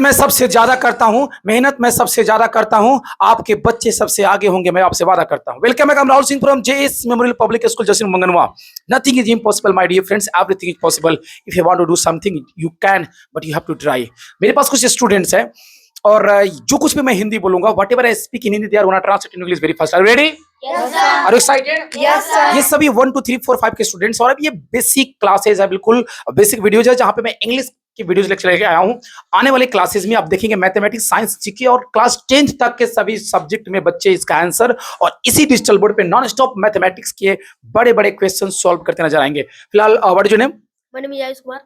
मैं सबसे ज्यादा करता हूं, मेहनत मैं सबसे ज्यादा करता हूं, आपके बच्चे सबसे आगे होंगे, मैं आपसे वादा करता हूं। वेलकम, मैं Rahul Singh from JS memorial public school जसीन मंगनवा। Nothing is impossible my dear friends, everything is possible if you want to do something you can, but you have to try. मेरे पास कुछ स्टूडेंट्स हैं और जो कुछ भी मैं हिंदी बोलूंगा, whatever I speak in Hindi they are gonna translate in English very fast. Are you ready? Are you excited? ये सभी 1 2 3 4 5 के स्टूडेंट्स, और अब ये बेसिक क्लासेस है, बिल्कुल बेसिक वीडियोज है, जहां पे मैं इंग्लिश की वीडियोज लेक्चर लेके आया हूं। आने वाले क्लासेस में आप देखेंगे मैथमेटिक्स, साइंस, जीके और क्लास 10th तक के सभी सब्जेक्ट में बच्चे इसका आंसर और इसी डिजिटल बोर्ड पे नॉन स्टॉप मैथमेटिक्स के बड़े बड़े क्वेश्चन सॉल्व करते नजर आएंगे। फिलहाल what is your name? My name is Ayush Kumar.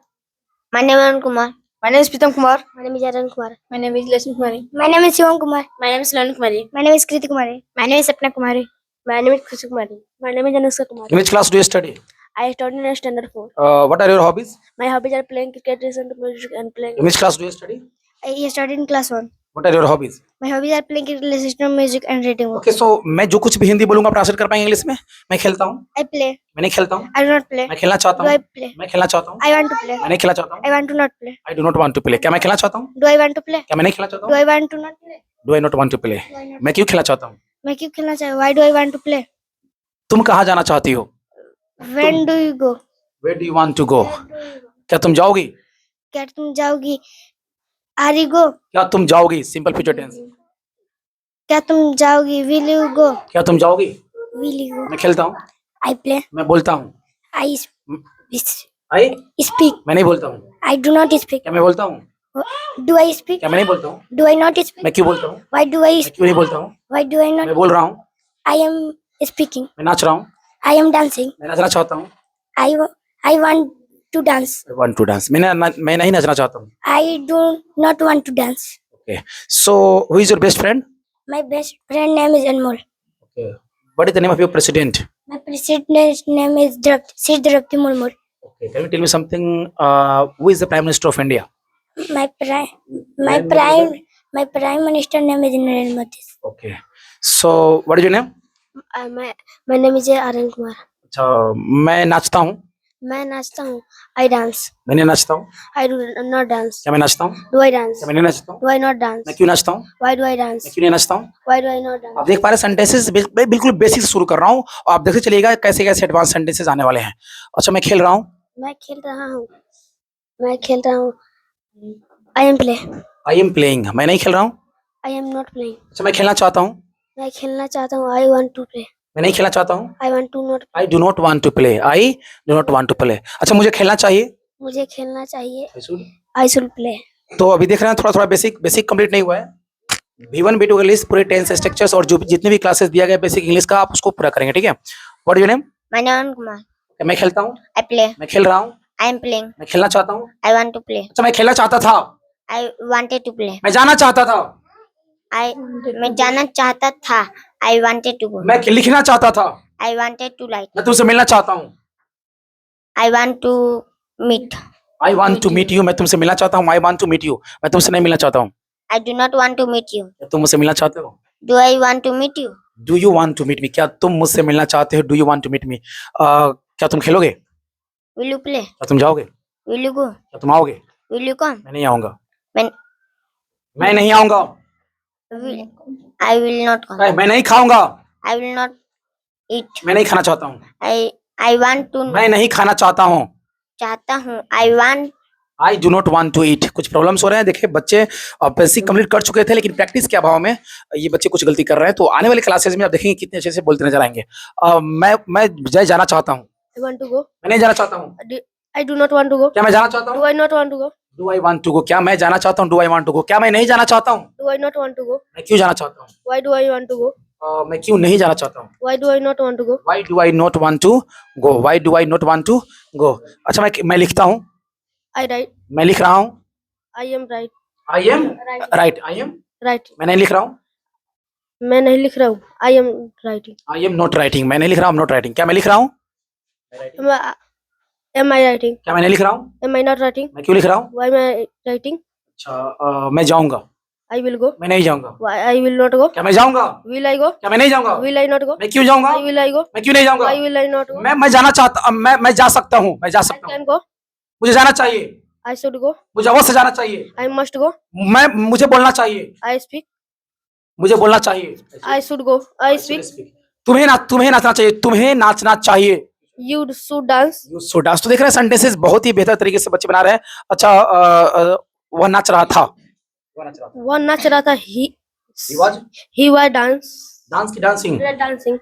My name is Arun Kumar. My name is Pritam Kumar. My name is Arun Kumar. My name is Lakshmi Kumari. My name is Shivam Kumar. My name is Lalan Kumari. My name is Kriti Kumari. My name is Sapna Kumari. My name is Khushi Kumari. My name is Anushka Kumari. In which class do you study? I study in standard 4. What are your hobbies? My hobbies are playing cricket, listening to music, and playing. In which class do you study? I studied in class 1. What are your hobbies? My hobbies are playing cricket, listening to music, and reading books. Okay, so मैं जो कुछ भी हिंदी बोलूंगा translate कर पाएंगे English में? मैं खेलता हूँ, I play. मैं नहीं खेलता हूँ, I do not play. मैं खेलना चाहता Do I हूँ, play? मैं खेलना चाहता हूँ, I want to play. मैं नहीं खेलना चाहता हूँ, I want to not play. I do not want to play। क्या मैं खेलना चाहता हूँ? Do I want to play? क्या मैं नहीं खेलना चाहता Do हूँ? I want to not play? Do I not want to play? मैं क्यों खेलना चाहता हूँ? मैं क्यों खेलना चाहिए? Why do I want to play? तुम कहाँ जाना चाहती हो? When do you go? Where do you want to go? क्या तुम जाओगी? क्या तुम जाओगी? Are you go? क्या तुम जाओगी? Simple future tense. क्या तुम जाओगी? Will you go? क्या तुम जाओगी? Will you go? मैं खेलता हूँ, I play. मैं बोलता हूँ, I आई speak. मैं नहीं बोलता हूँ, I do not speak. क्या मैं बोलता हूँ? Do I speak? क्या मैं नहीं बोलता हूँ? Do I not speak? मैं क्यों बोलता हूँ? Why do I मैं speak? क्यों नहीं बोलता हूँ? Why do I not? मैं बोल रहा हूँ, I am speaking. मैं नाच रहा हूँ, I am dancing. मैं नाचना चाहता हूँ। I want to dance. I want to dance। मैं नहीं नाचना चाहता हूँ। I do not want to dance. Okay, so who is your best friend? My best friend name is Anmol. Okay, what is the name of your president? My president's name is Draupadi Murmu. Okay, can you tell me something? Who is the Prime Minister of India? My prime minister name is Narendra Modi. Okay, so what is your name? My name is Arun Kumar. अच्छा, मैं नाचता हूँ, मैं नाचता हूँ. I dance. मैं नहीं नाचता हूँ। I do not dance. क्या मैं नाचता हूँ? Do I dance? क्या मैं नहीं नाचता हूँ? Do I not dance? मैं क्यों नाचता हूँ? Why do I dance? मैं क्यों नहीं नाचता हूँ? Why do I not dance? आप देख पा रहे सेंटेंसेस बिल्कुल बेसिक से शुरू कर रहा हूँ और आप देखते चलिएगा कैसे कैसे एडवांस सेंटेंसेस आने वाले हैं। अच्छा, मैं खेल रहा हूँ, मैं खेल रहा हूँ. मैं खेल रहा हूँ. I am play. I am playing, मैं नहीं खेल रहा हूँ। I am not playing. अच्छा, मैं खेलना चाहता हूँ, मैं खेलना चाहता हूँ. I want to play. मैं नहीं खेलना चाहता हूँ। I want to not. I do not want to play, I do not want to play. अच्छा, मुझे खेलना चाहिए, मुझे खेलना चाहिए. I should। I should play. तो अभी देख रहे हैं थोड़ा थोड़ा बेसिक कंप्लीट नहीं हुआ है। V1 V2 के लिस्ट पूरे टेंस स्ट्रक्चर्स और जो जितने भी क्लासेस दिया गया बेसिक इंग्लिश का, आप उसको पूरा करेंगे, ठीक है? What is your name? My name is Arun Kumar. मैं खेलता हूँ, I play. मैं खेल रहा हूँ, I am playing. मैं खेलना चाहता हूँ। I want to play. अच्छा, मैं खेलना चाहता था, I wanted to play. मैं जाना चाहता था, मैं जाना चाहता था. I wanted to go. मैं लिखना चाहता था, I wanted to write. मैं तुमसे मिलना चाहता हूँ, I want to meet. I want to meet you, मैं तुमसे मिलना चाहता हूँ, I want to meet you, मैं तुमसे नहीं मिलना चाहता हूँ। I do not want to meet you. तुम मुझसे मिलना चाहते हो? Do I want to meet you? Do you want to meet me, क्या तुम मुझसे मिलना चाहते हो? Do you want to meet me. क्या तुम खेलोगे? Will you play? क्या तुम जाओगे? Will you go? क्या तुम आओगे? Will you come? मैं नहीं आऊंगा, When मैं नहीं आऊंगा, I will not come. मैं नहीं खाऊंगा, I will not eat. मैं नहीं खाना चाहता हूँ, I want to. मैं नहीं खाना चाहता हूँ, चाहता हूँ. I want. I do not want to eat. कुछ प्रॉब्लम्स हो रहे हैं, देखिए बच्चे बेसिक कंप्लीट कर चुके थे लेकिन प्रैक्टिस के अभाव में ये बच्चे कुछ गलती कर रहे हैं। तो आने वाले क्लासेस में आप देखेंगे कितने अच्छे से बोलते नजर आएंगे। मैं जाना चाहता हूँ, I want to go. मैं नहीं जाना चाहता हूँ। I do not want to go. क्या मैं जाना चाहता हूँ? Do I not want to go? Do I want to go, क्या मैं जाना चाहता हूँ? Do I want to go, क्या मैं नहीं जाना चाहता हूँ? Do I not want to go? मैं क्यों जाना चाहता हूँ? Why do I want to go? मैं क्यों नहीं जाना चाहता हूँ? Why do I not want to go? Why do I not want to go, why do I not want to go. अच्छा, मैं लिखता हूँ, I write. मैं लिख रहा हूँ, I am right. I am right, I am Right. मैं नहीं लिख रहा हूँ, मैं नहीं लिख रहा हूँ. I am writing. I am not writing, मैं नहीं लिख रहा हूँ, नॉट राइटिंग। क्या मैं लिख रहा हूँ? Am I writing? क्या मैं नहीं लिख रहा हूँ? Am I not writing? मैं क्यों लिख रहा हूँ? Why am I writing? अच्छा, मैं जाऊंगा, I will go. मैं नहीं जाऊंगा। Why I will not go? क्या मैं जाऊंगा? Will I go? क्या मैं नहीं जाऊंगा? Will I not go? मैं क्यों जाऊंगा? Why will I go? मैं क्यों नहीं जाऊंगा? Why will I not go? मैं जाना चाहता, मैं जा सकता हूँ, मैं जा I सकता हूँ, can go. मुझे जाना चाहिए, I should go. मुझे अवश्य जाना चाहिए। I must go. मुझे बोलना चाहिए। I speak. मुझे बोलना चाहिए। I should go. I speak. तुम्हें नाचना चाहिए। तुम्हें नाचना चाहिए। You should dance. You should dance। तो देख रहे हैं सेंटेंसेस बहुत ही बेहतर तरीके से बच्चे बना रहे हैं। अच्छा वह नाच रहा था। वह नाच रहा था। He was dance. डांस की डांसिंग। Dancing.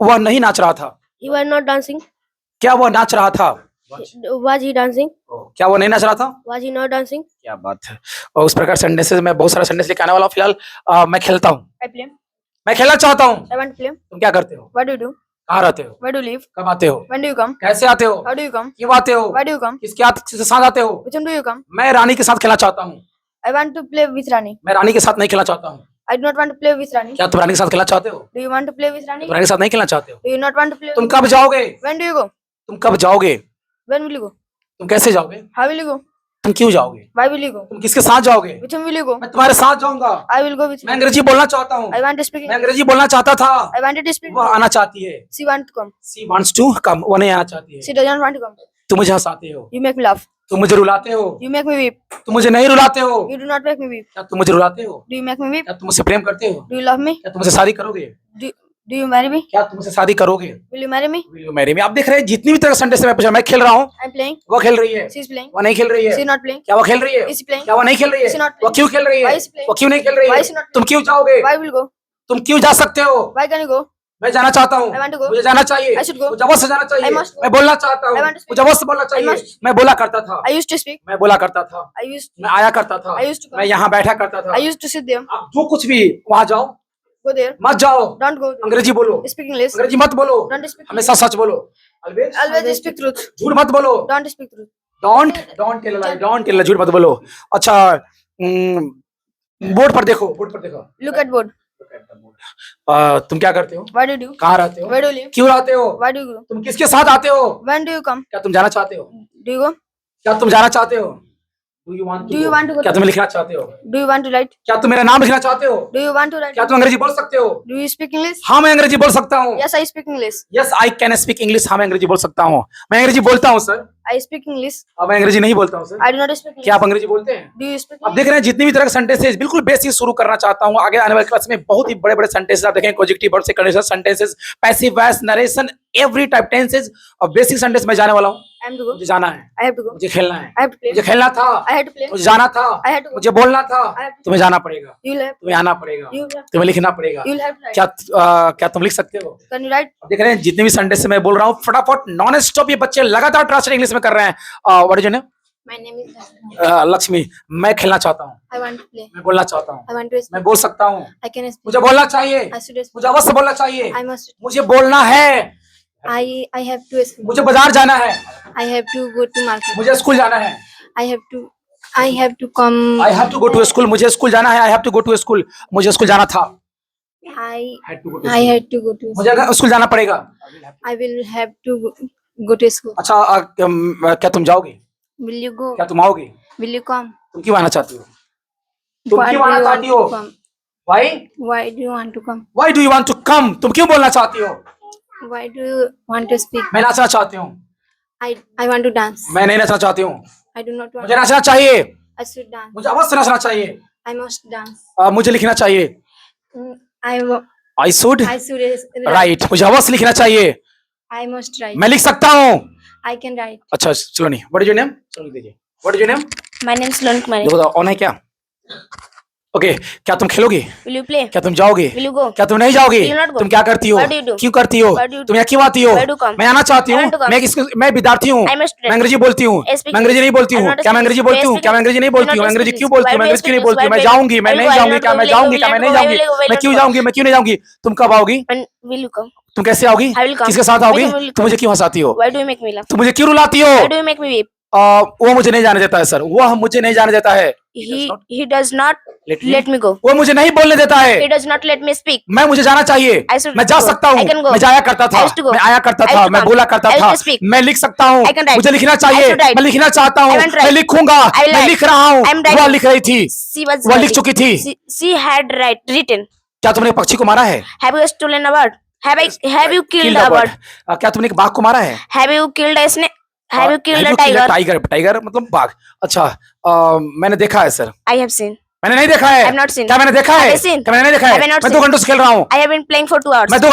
वह नहीं नाच रहा था। He was not dancing. क्या वह नाच रहा था? Was he dancing? क्या वो नहीं नाच रहा था? Was he not dancing? क्या बात है। और उस प्रकार सेंटेंसेस में बहुत सारा सेंटेंस लेके आने वाला हूँ। फिलहाल मैं खेलता हूँ। I play. मैं खेलना चाहता हूँ। I want to play. तुम क्या करते हो? What do you do? कहाँ रहते हो? Where do you live? कब आते हो? When do you come? कैसे आते हो? How do you come? क्यों आते हो? Why do you come? किसके साथ आते हो? Which one do you come? मैं रानी के साथ खेलना चाहता हूँ। I want to play with Rani. मैं रानी के साथ नहीं खेलना चाहता हूँ। I do not want to play with Rani. क्या तुम रानी के साथ खेलना चाहते हो? Do you want to play with Rani? तुम रानी के साथ नहीं खेलना चाहते हो? Do you not want to play? तुम कब जाओगे? When do you go? तुम कब जाओगे? When will you go? तुम कैसे जाओगे? How will you go? तुम क्यों जाओगे? Why will you go? तुम किसके साथ जाओगे? Which one will you go? मैं तुम्हारे साथ जाऊंगा। I will go with मैं you. अंग्रेजी बोलना चाहता हूँ। I want to speak. मैं अंग्रेजी बोलना चाहता था। I wanted to speak. वह आना चाहती है। She want to come. She wants to come। वो नहीं आना चाहती है। She doesn't want to come. तुम मुझे हंसाते हो। You make me laugh. तुम मुझे रुलाते हो। You make me weep. तुम मुझे नहीं रुलाते हो। You do not make me weep. क्या तुम मुझे रुलाते हो? Do you make me weep? क्या तुम मुझसे प्रेम करते हो? Do you love me? क्या तुम मुझसे शादी करोगे? Do you marry me? क्या तुम मुझसे शादी करोगे? Will you marry me? Will you marry me? आप देख रहे हैं जितनी भी तरह सेंटेंस मैं पूछा, मैं खेल रहा हूँ। I'm playing. वो खेल रही है। She's playing. वो नहीं खेल रही है। She's not playing. क्या वो खेल रही है? Is she playing? क्या वो नहीं खेल रही है? Is she not वो playing? क्यों खेल रही है? Why is she playing? वो क्यों नहीं खेल रही Why है? is she not तुम playing? क्यों जाओगे? Why will you go? तुम क्यों जा सकते हो? Why can you go? मैं जाना चाहता हूँ। I want to go. मुझे जाना चाहिए। I should go. मुझे अवश्य जाना चाहिए। I must go. मैं बोलना चाहता हूँ। I want to speak. मुझे अवश्य बोलना चाहिए। must. मैं बोला करता था। I used to speak. मैं बोला करता था। मैं आया करता था। I used to come. मैं यहाँ बैठा करता था। I used to sit there. आप जो कुछ भी वहाँ जाओ, Go there. मत जाओ। Don't go there. अंग्रेजी बोलो। Speak English. अंग्रेजी मत बोलो। Don't speak. हमेशा सच बोलो। Always speak truth. झूठ मत बोलो। Don't speak truth. Don't tell lie, don't tell, झूठ मत बोलो। अच्छा बोर्ड पर देखो, बोर्ड पर देखो। Look at board. तुम क्या करते हो? What do you do? कहाँ रहते हो? Where do you live? क्यों रहते हो? Why do you go? तुम किसके साथ आते हो? When do you come? क्या तुम जाना चाहते हो? Do you go? क्या तुम जाना चाहते हो? Do you want to go? क्या तुम लिखना चाहते हो? Do you want to write? क्या तुम मेरा नाम लिखना चाहते हो? Do you want to write? क्या तुम अंग्रेजी बोल सकते हो? Do you speak English? हाँ मैं अंग्रेजी बोल सकता हूँ। Yes, I speak English. Yes I can speak English. हाँ मैं अंग्रेजी बोल सकता हूँ। मैं अंग्रेजी बोलता हूँ सर। I speak English. अब मैं अंग्रेजी नहीं बोलता हूँ sir. I do not speak English. क्या आप अंग्रेजी बोलते हैं? Do you speak अब English? देख रहे हैं जितनी भी तरह के सेंटेंसेस बिल्कुल बेसिक शुरू करना चाहता हूँ। आगे आने वाले क्लास में बहुत ही बड़े बड़े सेंटेंसेस आप देखेंगे। पॉजिटिव वर्ब से conditional sentences, passive voice, narration, every type tenses और बेसिक सेंटेंस में जाने वाला हूँ। I am to go. मुझे जाना है, I have to go. मुझे खेलना है, I have to play. मुझे खेलना था, I had to play. मुझे जाना था, I had to go. मुझे बोलना था। I have to. तुम्हें जाना पड़ेगा, You will have. तुम्हें आना पड़ेगा, You will have. तुम्हें लिखना पड़ेगा। You will have to write. क्या तुम लिख सकते हो? Can you write? अब देख रहे हैं जितने भी सेंटेंस मैं बोल रहा हूँ फटाफट नॉन स्टॉप ये बच्चे लगातार ट्रांसलेट इंग्लिश में कर रहे हैं। What is your name? My name is Dharma. Lakshmi. मैं खेलना चाहता हूँ, I want to play. मैं बोलना चाहता हूँ, I want to speak. मैं बोल सकता हूँ, I can speak. मुझे बोलना चाहिए, I should speak. मुझे अवश्य बोलना चाहिए, I must. मुझे बोलना है, I have to speak. मुझे बाजार जाना है, I have to go to market. मुझे स्कूल जाना है, I have to come. I have to go to school, मुझे स्कूल जाना है, I have to go to school, मुझे स्कूल जाना था, I had to go to I school. had to go to. मुझे स्कूल जाना पड़ेगा। I will have to go to school. अच्छा क्या तुम जाओगे? Will you go? क्या तुम आओगे? Will you come? तुम क्यों आना चाहती हो? तुम Why क्यों do आना you want चाहती हो? to come? Why? Why do you want to come? Why do you want to come? तुम क्यों बोलना चाहती हो? Why do you want to speak? मैं नाचना चाहती हूँ। I want to dance. मैं नहीं नाचना चाहती हूँ। I do not want. मुझे नाचना चाहिए, I should dance. मुझे अवश्य नाचना चाहिए। I must dance. मुझे लिखना चाहिए। I I should should write। मुझे अवश्य लिखना चाहिए। I must write. मैं लिख सकता हूँ। I can write. अच्छा चलो नहीं। What is your name? चलो लिख दीजिए। What is your name? My name is Loan Kumari. ये बताओ ऑन है क्या? ओके क्या तुम खेलोगे? Will you play? क्या तुम जाओगे? Will you go? क्या तुम नहीं जाओगे? Will you not go? तुम क्या करती हो? What do you do? क्यों करती हो? What do you do? तुम यहाँ क्यों आती हो? Why do you come? मैं आना चाहती I हूँ। want to come. मैं विद्यार्थी हूँ। I'm a student. मैं अंग्रेजी बोलती हूँ। I speak मैं अंग्रेजी नहीं बोलती I'm हूँ। not a क्या मैं अंग्रेजी student. बोलती हूँ? I क्या मैं अंग्रेजी नहीं बोलती I'm हूँ? not मैं a अंग्रेजी student. क्यों बोलती हूँ? Why मैं do you अंग्रेजी क्यों नहीं speak बोलती हूँ? this? मैं Why जाऊंगी, मैं will नहीं you go? जाऊंगी, Will क्या you मैं go? जाऊंगी, क्या मैं Will नहीं you go? जाऊंगी, Will you go? मैं क्यों जाऊंगी, मैं क्यों नहीं जाऊंगी? तुम कब आओगी? And will you come? तुम कैसे आओगी? I will come. किसके साथ आओगी? Will you तुम मुझे क्यों हंसाती हो? Why do you make me laugh? तुम मुझे क्यों रुलाती हो? Why do you make me weep? वो मुझे नहीं जाने देता है सर, वह मुझे नहीं जाने देता है। He does not Let me go. वो मुझे नहीं बोलने देता है। He does not let me speak. मैं मुझे जाना चाहिए। I should मैं जा go. सकता I हूँ। can go. मैं जाया करता था, I used to go. मैं आया करता I था, used to मैं come. बोला करता I used था। to speak. मैं लिख सकता हूँ। I can write. मुझे लिखना I चाहिए। should write. मैं लिखना चाहता हूँ। I want to write. मैं लिखूंगा। I will मैं write. लिख रहा हूँ। I am writing. वह लिख रही थी, She was वह लिख writing. चुकी थी। She had written. क्या तुमने पक्षी को मारा है? Have you stolen a bird? Have you killed a bird? क्या तुमने एक बाघ को मारा है? Have you killed a snake? Have you killed a Have you killed a tiger? tiger? Tiger मतलब बाघ। अच्छा, मैंने देखा है सर। I have seen. मैंने नहीं देखा है। I have not seen. क्या मैंने देखा है? Have you seen? क्या मैंने नहीं देखा है? Have you not मैं 2 seen? घंटों से खेल रहा हूँ। I have been playing for 2 hours. मैं 2